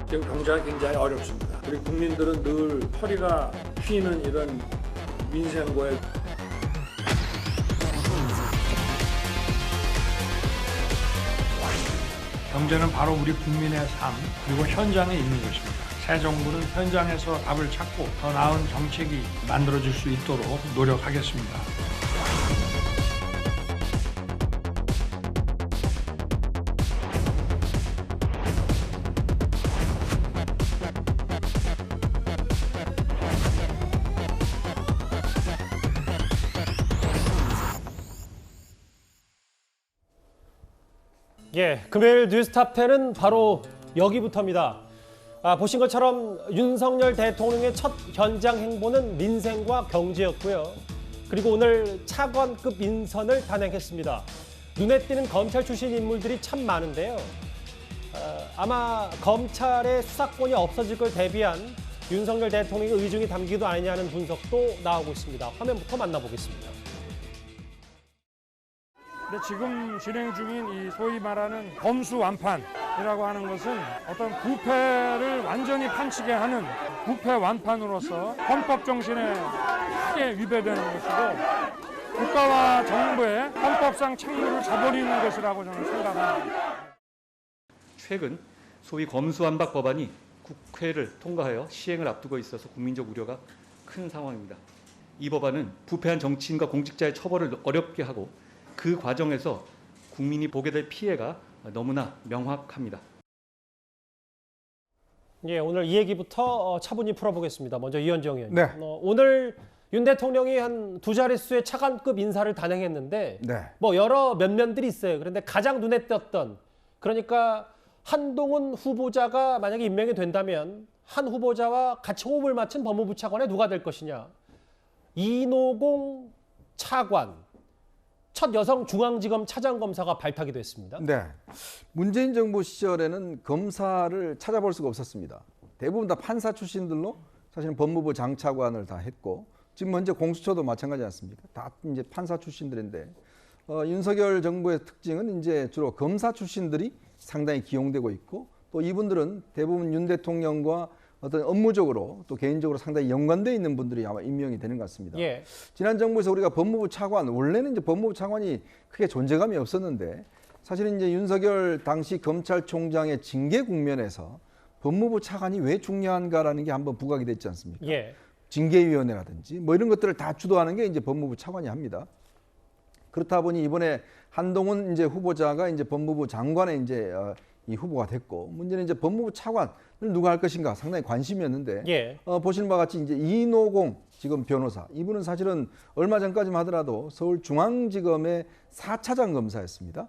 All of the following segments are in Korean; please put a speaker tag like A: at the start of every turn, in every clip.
A: 지금 경제가 굉장히 어렵습니다. 우리 국민들은 늘 허리가 휘는 이런 민생고에 경제는 바로 우리 국민의 삶 그리고 현장에 있는 것입니다. 새 정부는 현장에서 답을 찾고 더 나은 정책이 만들어질 수 있도록 노력하겠습니다.
B: 예, 금요일 뉴스탑10은 바로 여기부터입니다. 보신 것처럼 윤석열 대통령의 첫 현장 행보는 민생과 경제였고요. 그리고 오늘 차관급 인선을 단행했습니다. 눈에 띄는 검찰 출신 인물들이 참 많은데요. 아마 검찰의 수사권이 없어질 걸 대비한 윤석열 대통령의 의중이 담기도 아니냐는 분석도 나오고 있습니다. 화면부터 만나보겠습니다.
A: 근데 지금 진행 중인 이 소위 말하는 검수완판이라고 하는 것은 어떤 부패를 완전히 판치게 하는 부패 완판으로서 헌법 정신에 크게 위배되는 것이고 국가와 정부의 헌법상 책무를 저버리는 것이라고 저는 생각합니다.
C: 최근 소위 검수완박 법안이 국회를 통과하여 시행을 앞두고 있어서 국민적 우려가 큰 상황입니다. 이 법안은 부패한 정치인과 공직자의 처벌을 어렵게 하고 그 과정에서 국민이 보게 될 피해가 너무나 명확합니다.
B: 예, 오늘 이 얘기부터 차분히 풀어보겠습니다. 먼저 이현정 의원님.
D: 네.
B: 오늘 윤 대통령이 한 두 자릿수의 차관급 인사를 단행했는데
D: 네.
B: 뭐 여러 면면들이 있어요. 그런데 가장 눈에 띄었던 그러니까 한동훈 후보자가 만약에 임명이 된다면 한 후보자와 같이 호흡을 맞춘 법무부 차관에 누가 될 것이냐. 이노공 차관. 첫 여성 중앙지검 차장검사가 발탁이 됐습니다.
D: 네. 문재인 정부 시절에는 검사를 찾아볼 수가 없었습니다. 대부분 다 판사 출신들로 사실은 법무부 장차관을 다 했고 지금 현재 공수처도 마찬가지 않습니까? 다 이제 판사 출신들인데 윤석열 정부의 특징은 이제 주로 검사 출신들이 상당히 기용되고 있고 또 이분들은 대부분 윤 대통령과 어떤 업무적으로 또 개인적으로 상당히 연관되어 있는 분들이 아마 임명이 되는 것 같습니다.
B: 예.
D: 지난 정부에서 우리가 법무부 차관, 원래는 이제 법무부 차관이 크게 존재감이 없었는데 사실은 이제 윤석열 당시 검찰총장의 징계 국면에서 법무부 차관이 왜 중요한가라는 게 한번 부각이 됐지 않습니까?
B: 예.
D: 징계위원회라든지 뭐 이런 것들을 다 주도하는 게 이제 법무부 차관이 합니다. 그렇다 보니 이번에 한동훈 이제 후보자가 이제 법무부 장관에 이제 이 후보가 됐고 문제는 이제 법무부 차관을 누가 할 것인가 상당히 관심이었는데
B: 예.
D: 보시는 바와 같이 이제 이노공 지금 변호사 이분은 사실은 얼마 전까지만 하더라도 서울중앙지검의 4차장 검사였습니다.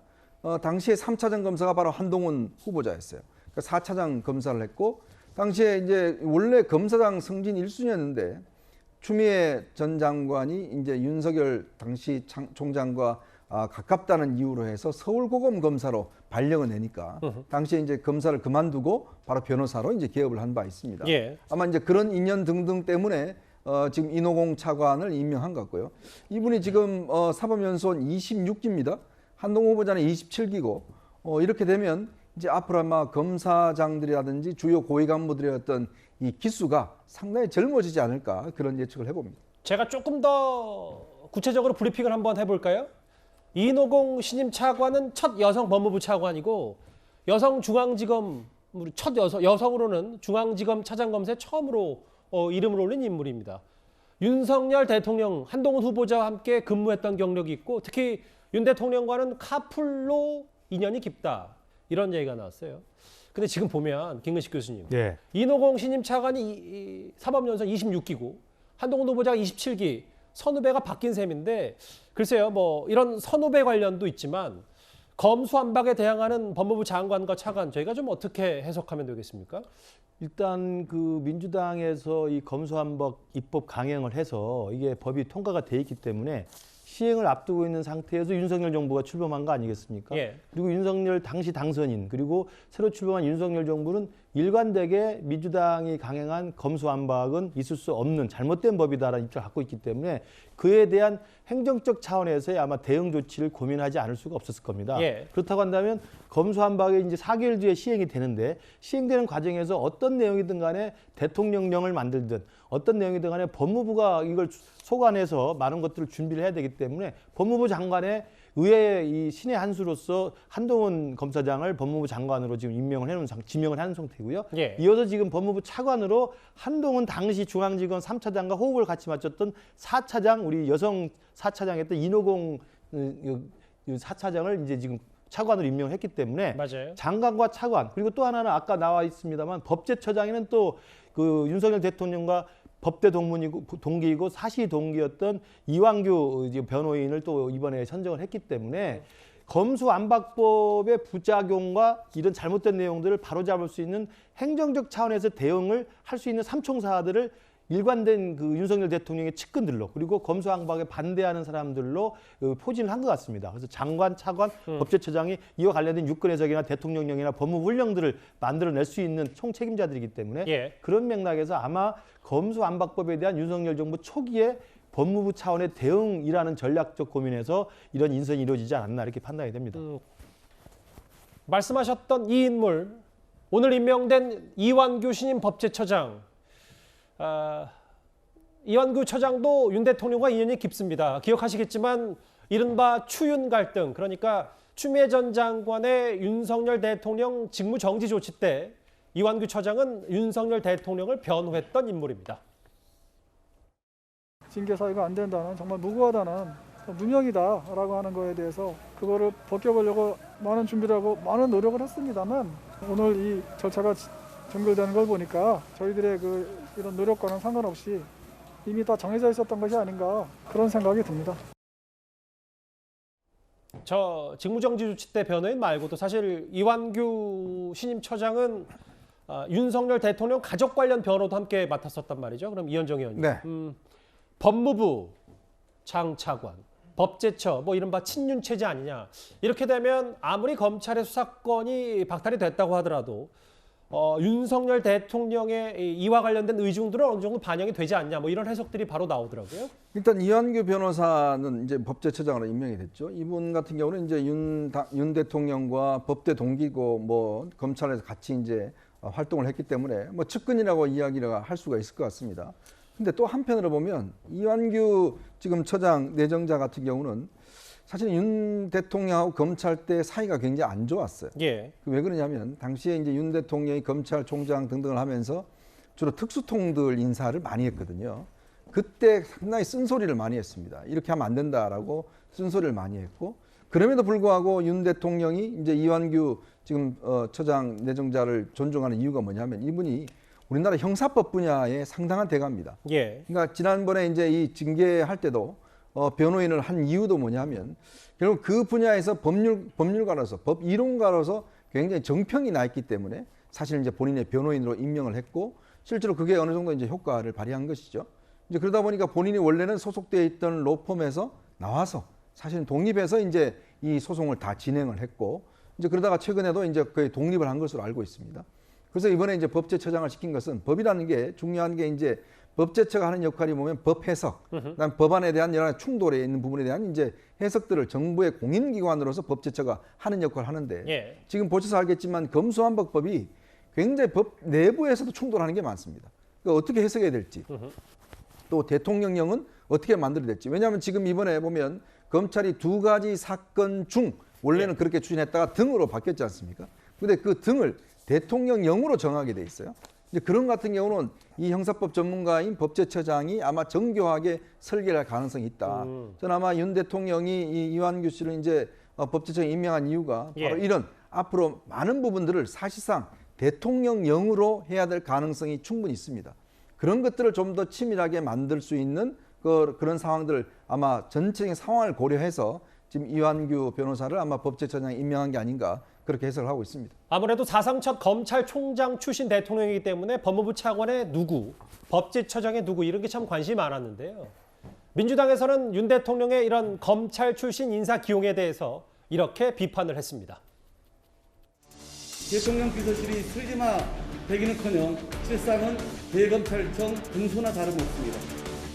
D: 당시에 3차장 검사가 바로 한동훈 후보자였어요. 그러니까 4차장 검사를 했고 당시에 이제 원래 검사장 승진 1순위였는데 추미애 전 장관이 이제 윤석열 당시 총장과 가깝다는 이유로 해서 서울고검 검사로 발령을 내니까 당시에 이제 검사를 그만두고 바로 변호사로 이제 개업을 한 바 있습니다.
B: 예.
D: 아마 이제 그런 인연 등등 때문에 지금 이노공 차관을 임명한 것 같고요. 이분이 지금 사법연수원 26기입니다. 한동훈 후보자는 27기고 이렇게 되면 이제 앞으로 아마 검사장들이라든지 주요 고위 간부들의 어떤 이 기수가 상당히 젊어지지 않을까 그런 예측을 해봅니다. 제가
B: 조금 더 구체적으로 브리핑을 한번 해볼까요? 이노공 신임 차관은 첫 여성 법무부 차관이고 여성 중앙지검 첫 여성으로는 중앙지검 차장검사에 처음으로 이름을 올린 인물입니다. 윤석열 대통령 한동훈 후보자와 함께 근무했던 경력이 있고 특히 윤 대통령과는 카풀로 인연이 깊다 이런 얘기가 나왔어요. 근데 지금 보면 김근식 교수님
E: 예.
B: 이노공 신임 차관이 사법연수원 26기고 한동훈 후보자가 27기 선후배가 바뀐 셈인데 글쎄요 뭐 이런 선후배 관련도 있지만 검수완박에 대항하는 법무부 장관과 차관 저희가 좀 어떻게 해석하면 되겠습니까?
E: 일단 그 민주당에서 이 검수완박 입법 강행을 해서 이게 법이 통과가 돼 있기 때문에 시행을 앞두고 있는 상태에서 윤석열 정부가 출범한 거 아니겠습니까?
B: 예.
E: 그리고 윤석열 당시 당선인 그리고 새로 출범한 윤석열 정부는 일관되게 민주당이 강행한 검수완박은 있을 수 없는 잘못된 법이다라는 입장을 갖고 있기 때문에 그에 대한 행정적 차원에서의 아마 대응 조치를 고민하지 않을 수가 없었을 겁니다.
B: 예.
E: 그렇다고 한다면 검수완박이 이제 4개월 뒤에 시행이 되는데 시행되는 과정에서 어떤 내용이든 간에 대통령령을 만들든 어떤 내용이든 간에 법무부가 이걸 소관해서 많은 것들을 준비를 해야 되기 때문에 법무부 장관의 의회의 이 신의 한 수로서 한동훈 검사장을 법무부 장관으로 지금 지명을 하는 상태고요.
B: 예.
E: 이어서 지금 법무부 차관으로 한동훈 당시 중앙지검 3차장과 호흡을 같이 맞췄던 4차장 우리 여성 4차장이었던 이노공 4차장을 이제 지금 차관으로 임명을 했기 때문에
B: 맞아요.
E: 장관과 차관 그리고 또 하나는 아까 나와 있습니다만 법제처장에는 또 그 윤석열 대통령과 법대 동기이고 사시 동기였던 이완규 변호인을 또 이번에 선정을 했기 때문에 검수완박법의 부작용과 이런 잘못된 내용들을 바로잡을 수 있는 행정적 차원에서 대응을 할 수 있는 삼총사들을 일관된 그 윤석열 대통령의 측근들로 그리고 검수완박에 반대하는 사람들로 포진을 한 것 같습니다. 그래서 장관, 차관, 법제처장이 이와 관련된 유권 해석이나 대통령령이나 법무부 훈령들을 만들어낼 수 있는 총책임자들이기 때문에
B: 예.
E: 그런 맥락에서 아마 검수완박법에 대한 윤석열 정부 초기에 법무부 차원의 대응이라는 전략적 고민에서 이런 인선이 이루어지지 않았나 이렇게 판단이 됩니다.
B: 말씀하셨던 이 인물, 오늘 임명된 이완규 신임 법제처장. 이완규 처장도 윤 대통령과 인연이 깊습니다. 기억하시겠지만 이른바 추윤 갈등, 그러니까 추미애 전 장관의 윤석열 대통령 직무정지 조치 때 이완규 처장은 윤석열 대통령을 변호했던 인물입니다.
F: 징계 사유가 안 된다는 정말 무고하다는 무명이다라고 하는 거에 대해서 그거를 벗겨보려고 많은 준비를 하고 많은 노력을 했습니다만 오늘 이 절차가 종결되는 걸 보니까 저희들의 이런 노력과는 상관없이 이미 다 정해져 있었던 것이 아닌가 그런 생각이 듭니다.
B: 저 직무정지 조치 때 변호인 말고도 사실 이완규 신임 처장은 윤석열 대통령 가족 관련 변호도 함께 맡았었단 말이죠. 그럼 이현정 의원님.
D: 네.
B: 법무부 장차관, 법제처, 뭐 이른바 친윤 체제 아니냐. 이렇게 되면 아무리 검찰의 수사권이 박탈이 됐다고 하더라도 윤석열 대통령의 이와 관련된 의중들은 어느 정도 반영이 되지 않냐. 뭐 이런 해석들이 바로 나오더라고요.
D: 일단 이완규 변호사는 이제 법제처장으로 임명이 됐죠. 이분 같은 경우는 이제 윤 대통령과 법대 동기고 뭐 검찰에서 같이 이제 활동을 했기 때문에 뭐 측근이라고 이야기를 할 수가 있을 것 같습니다. 근데 또 한편으로 보면 이완규 지금 처장 내정자 같은 경우는 사실 윤 대통령하고 검찰 때 사이가 굉장히 안 좋았어요.
B: 예.
D: 왜 그러냐면 당시에 이제 윤 대통령이 검찰총장 등등을 하면서 주로 특수통들 인사를 많이 했거든요. 그때 상당히 쓴소리를 많이 했습니다. 이렇게 하면 안 된다라고 쓴소리를 많이 했고 그럼에도 불구하고 윤 대통령이 이제 이완규 지금 처장 내정자를 존중하는 이유가 뭐냐면 이분이 우리나라 형사법 분야에 상당한 대가입니다.
B: 예.
D: 그러니까 지난번에 이제 이 징계할 때도 변호인을 한 이유도 뭐냐면 결국 그 분야에서 법률가로서 법 이론가로서 굉장히 정평이 나 있기 때문에 사실 이제 본인의 변호인으로 임명을 했고 실제로 그게 어느 정도 이제 효과를 발휘한 것이죠. 이제 그러다 보니까 본인이 원래는 소속되어 있던 로펌에서 나와서 사실 독립해서 이제 이 소송을 다 진행을 했고 이제 그러다가 최근에도 이제 거의 독립을 한 것으로 알고 있습니다. 그래서 이번에 이제 법제처장을 시킨 것은 법이라는 게 중요한 게 이제 법제처가 하는 역할이 보면 법 해석, 그다음 법안에 대한 여러 충돌에 있는 부분에 대한 이제 해석들을 정부의 공인기관으로서 법제처가 하는 역할을 하는데
B: 예.
D: 지금 보셔서 알겠지만 검수완박법이 굉장히 법 내부에서도 충돌하는 게 많습니다. 그러니까 어떻게 해석해야 될지 또 대통령령은 어떻게 만들어야 될지 왜냐하면 지금 이번에 보면 검찰이 2가지 사건 중 원래는 그렇게 추진했다가 등으로 바뀌었지 않습니까? 근데 그 등을 대통령령으로 정하게 돼 있어요. 이제 그런 같은 경우는 이 형사법 전문가인 법제처장이 아마 정교하게 설계를 할 가능성이 있다. 저는 아마 윤 대통령이 이 이완규 씨를 이제 법제처장 임명한 이유가 바로
B: 예.
D: 이런 앞으로 많은 부분들을 사실상 대통령령으로 해야 될 가능성이 충분히 있습니다. 그런 것들을 좀 더 치밀하게 만들 수 있는 그런 상황들을 아마 전체적인 상황을 고려해서 지금 이완규 변호사를 아마 법제처장에 임명한 게 아닌가 그렇게 해석을 하고 있습니다.
B: 아무래도 사상 첫 검찰총장 출신 대통령이기 때문에 법무부 차관의 누구, 법제처장의 누구 이런 게 참 관심이 많았는데요. 민주당에서는 윤 대통령의 이런 검찰 출신 인사 기용에 대해서 이렇게 비판을 했습니다.
G: 대통령 비서실이 슬리마 되기는커녕 실상은 대검찰청 금소나 다름없습니다.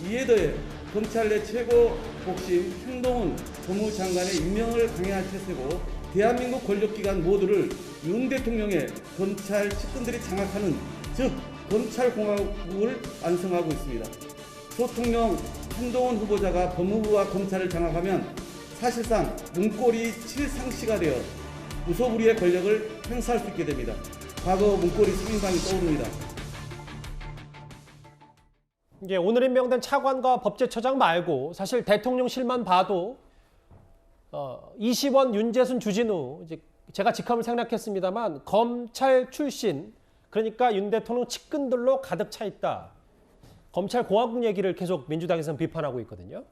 G: 이에 더해 검찰 내 최고 복심 한동훈 법무장관의 임명을 강행할 태세고 대한민국 권력기관 모두를 윤 대통령의 검찰 측근들이 장악하는 즉 검찰공화국을 완성하고 있습니다. 소통령 한동훈 후보자가 법무부와 검찰을 장악하면 사실상 문고리 7상시가 되어 무소불위의 권력을 행사할 수 있게 됩니다. 과거 문고리 10인방이 떠오릅니다.
B: 이제 오늘 임명된 차관과 법제처장 말고 사실 대통령실만 봐도 이시원, 윤재순, 주진우 이제 제가 직함을 생략했습니다만 검찰 출신 그러니까 윤 대통령 측근들로 가득 차 있다. 검찰 공화국 얘기를 계속 민주당에서는 비판하고 있거든요.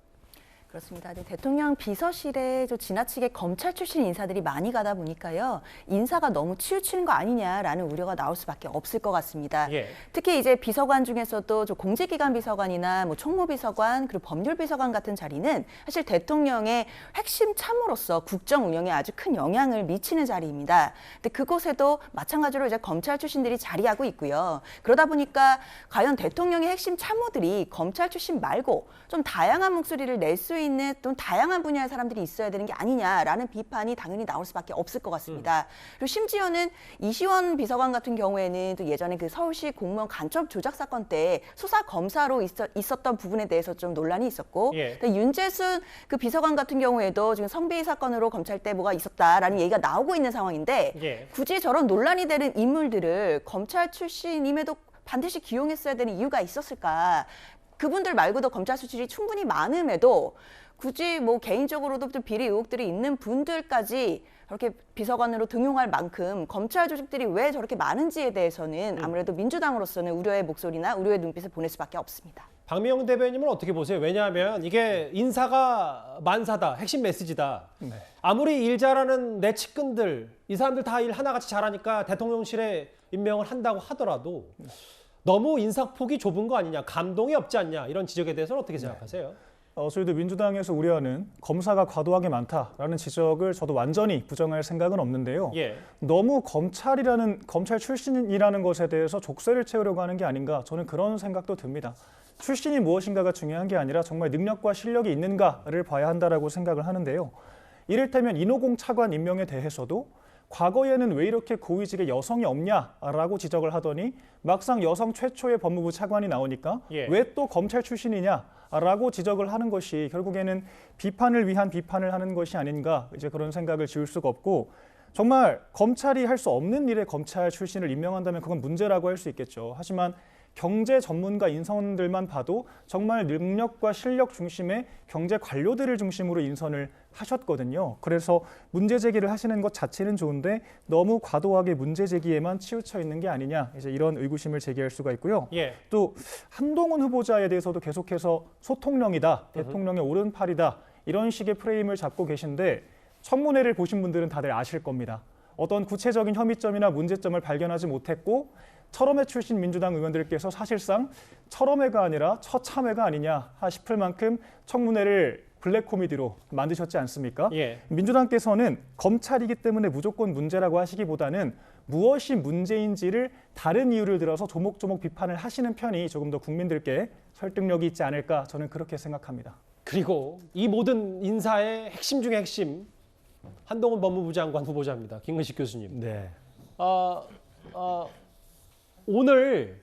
H: 그렇습니다. 대통령 비서실에 좀 지나치게 검찰 출신 인사들이 많이 가다 보니까요. 인사가 너무 치우치는 거 아니냐라는 우려가 나올 수밖에 없을 것 같습니다.
B: 예.
H: 특히 이제 비서관 중에서도 좀 공직기관 비서관이나 뭐 총무비서관 그리고 법률비서관 같은 자리는 사실 대통령의 핵심 참모로서 국정 운영에 아주 큰 영향을 미치는 자리입니다. 근데 그곳에도 마찬가지로 이제 검찰 출신들이 자리하고 있고요. 그러다 보니까 과연 대통령의 핵심 참모들이 검찰 출신 말고 좀 다양한 목소리를 낼 수 있는 또 다양한 분야의 사람들이 있어야 되는 게 아니냐라는 비판이 당연히 나올 수밖에 없을 것 같습니다. 그리고 심지어는 이시원 비서관 같은 경우에는 또 예전에 그 서울시 공무원 간첩 조작 사건 때 수사 검사로 있었던 부분에 대해서 좀 논란이 있었고,
B: 예.
H: 윤재순 그 비서관 같은 경우에도 지금 성비위 사건으로 검찰 때 뭐가 있었다라는 얘기가 나오고 있는 상황인데
B: 예.
H: 굳이 저런 논란이 되는 인물들을 검찰 출신임에도 반드시 기용했어야 되는 이유가 있었을까? 그분들 말고도 검찰 수출이 충분히 많음에도 굳이 뭐 개인적으로도 좀 비리 의혹들이 있는 분들까지 저렇게 비서관으로 등용할 만큼 검찰 조직들이 왜 저렇게 많은지에 대해서는 아무래도 민주당으로서는 우려의 목소리나 우려의 눈빛을 보낼 수밖에 없습니다.
B: 박미영 대변인은 어떻게 보세요? 왜냐하면 이게 인사가 만사다, 핵심 메시지다.
I: 네.
B: 아무리 일 잘하는 내 측근들, 이 사람들 다 일 하나같이 잘하니까 대통령실에 임명을 한다고 하더라도 너무 인사폭이 좁은 거 아니냐, 감동이 없지 않냐 이런 지적에 대해서는 어떻게 생각하세요?
I: 저희도 민주당에서 우려하는 검사가 과도하게 많다라는 지적을 저도 완전히 부정할 생각은 없는데요.
B: 예.
I: 너무 검찰 출신이라는 것에 대해서 족쇄를 채우려고 하는 게 아닌가 저는 그런 생각도 듭니다. 출신이 무엇인가가 중요한 게 아니라 정말 능력과 실력이 있는가를 봐야 한다라고 생각을 하는데요. 이를테면 인호공 차관 임명에 대해서도 과거에는 왜 이렇게 고위직에 여성이 없냐라고 지적을 하더니 막상 여성 최초의 법무부 차관이 나오니까
B: 예.
I: 왜 또 검찰 출신이냐라고 지적을 하는 것이 결국에는 비판을 위한 비판을 하는 것이 아닌가 이제 그런 생각을 지울 수가 없고 정말 검찰이 할 수 없는 일에 검찰 출신을 임명한다면 그건 문제라고 할 수 있겠죠. 하지만 경제 전문가 인선들만 봐도 정말 능력과 실력 중심의 경제 관료들을 중심으로 인선을 하셨거든요. 그래서 문제 제기를 하시는 것 자체는 좋은데 너무 과도하게 문제 제기에만 치우쳐 있는 게 아니냐 이제 이런 의구심을 제기할 수가 있고요.
B: 예.
I: 또 한동훈 후보자에 대해서도 계속해서 소통령이다, 대통령의 오른팔이다 이런 식의 프레임을 잡고 계신데 청문회를 보신 분들은 다들 아실 겁니다. 어떤 구체적인 혐의점이나 문제점을 발견하지 못했고 철험회 출신 민주당 의원들께서 사실상 철험회가 아니라 처참회가 아니냐 싶을 만큼 청문회를 블랙 코미디로 만드셨지 않습니까?
B: 예.
I: 민주당께서는 검찰이기 때문에 무조건 문제라고 하시기보다는 무엇이 문제인지를 다른 이유를 들어서 조목조목 비판을 하시는 편이 조금 더 국민들께 설득력이 있지 않을까 저는 그렇게 생각합니다.
B: 그리고 이 모든 인사의 핵심 중의 핵심 한동훈 법무부 장관 후보자입니다. 김근식 교수님.
E: 네.
B: 오늘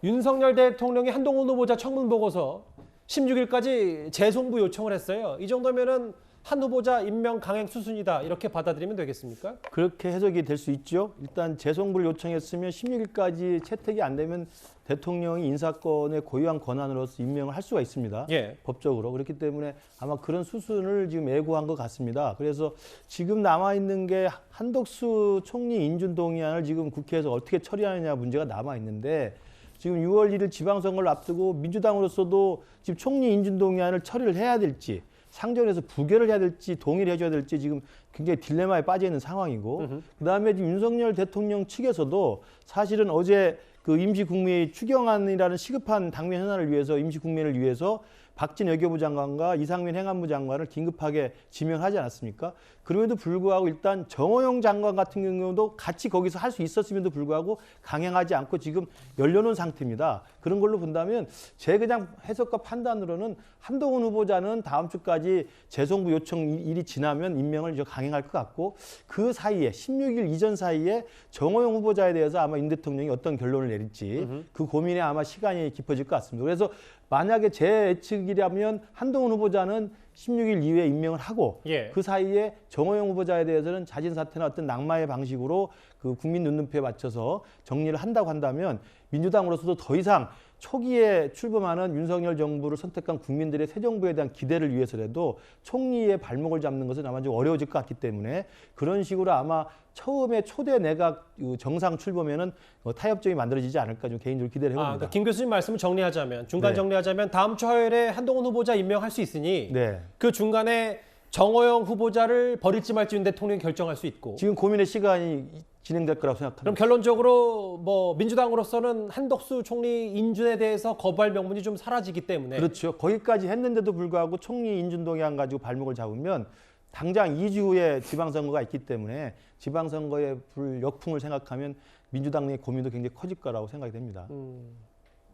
B: 윤석열 대통령이 한동훈 후보자 청문 보고서 16일까지 재송부 요청을 했어요. 이 정도면은 한 후보자 임명 강행 수순이다 이렇게 받아들이면 되겠습니까?
E: 그렇게 해석이 될 수 있죠. 일단 재송부를 요청했으면 16일까지 채택이 안 되면 대통령이 인사권의 고유한 권한으로서 임명을 할 수가 있습니다.
B: 예.
E: 법적으로. 그렇기 때문에 아마 그런 수순을 지금 예고한 것 같습니다. 그래서 지금 남아있는 게 한덕수 총리 인준동의안을 지금 국회에서 어떻게 처리하느냐 문제가 남아있는데 지금 6월 1일 지방선거를 앞두고 민주당으로서도 지금 총리 인준동의안을 처리를 해야 될지 상정해서 부결을 해야 될지 동의를 해줘야 될지 지금 굉장히 딜레마에 빠져 있는 상황이고 그다음에 지금 윤석열 대통령 측에서도 사실은 어제 그 임시국무회의 추경안이라는 시급한 당면 현안을 위해서 임시국무회를 위해서 박진 외교부 장관과 이상민 행안부 장관을 긴급하게 지명하지 않았습니까? 그럼에도 불구하고 일단 정호영 장관 같은 경우도 같이 거기서 할 수 있었음에도 불구하고 강행하지 않고 지금 열려놓은 상태입니다. 그런 걸로 본다면 제 그냥 해석과 판단으로는 한동훈 후보자는 다음 주까지 재송부 요청 일이 지나면 임명을 이제 강행할 것 같고 그 사이에 16일 이전 사이에 정호영 후보자에 대해서 아마 윤 대통령이 어떤 결론을 내릴지 그 고민에 아마 시간이 깊어질 것 같습니다. 그래서 만약에 제 예측이라면 한동훈 후보자는 16일 이후에 임명을 하고
B: 예.
E: 그 사이에 정호영 후보자에 대해서는 자진 사퇴나 어떤 낙마의 방식으로 그 국민 눈높이에 맞춰서 정리를 한다고 한다면 민주당으로서도 더 이상 초기에 출범하는 윤석열 정부를 선택한 국민들의 새 정부에 대한 기대를 위해서라도 총리의 발목을 잡는 것은 아마 좀 어려워질 것 같기 때문에 그런 식으로 아마 처음에 초대 내각 정상 출범에는 타협점이 만들어지지 않을까 좀 개인적으로 기대를 해봅니다.
B: 그러니까 김 교수님 말씀을 정리하자면 중간
E: 네.
B: 정리하자면 다음 주 화요일에 한동훈 후보자 임명할 수 있으니
E: 네.
B: 그 중간에 정호영 후보자를 버릴지 말지 윤 대통령이 결정할 수 있고
E: 지금 고민의 시간이 진행될 거라고
B: 그럼
E: 생각합니다.
B: 결론적으로 뭐 민주당으로서는 한덕수 총리 인준에 대해서 거부할 명분이 좀 사라지기 때문에
E: 그렇죠. 거기까지 했는데도 불구하고 총리 인준 동의안 가지고 발목을 잡으면 당장 2주 후에 지방선거가 있기 때문에 지방선거의 역풍을 생각하면 민주당 내 고민도 굉장히 커질 거라고 생각이 됩니다.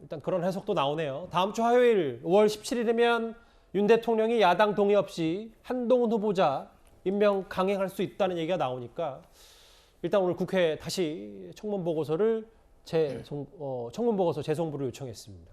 B: 일단 그런 해석도 나오네요. 다음 주 화요일 5월 17일이면 윤 대통령이 야당 동의 없이 한동훈 후보자 임명 강행할 수 있다는 얘기가 나오니까 일단 오늘 국회에 다시 청문 보고서 재송부를 요청했습니다.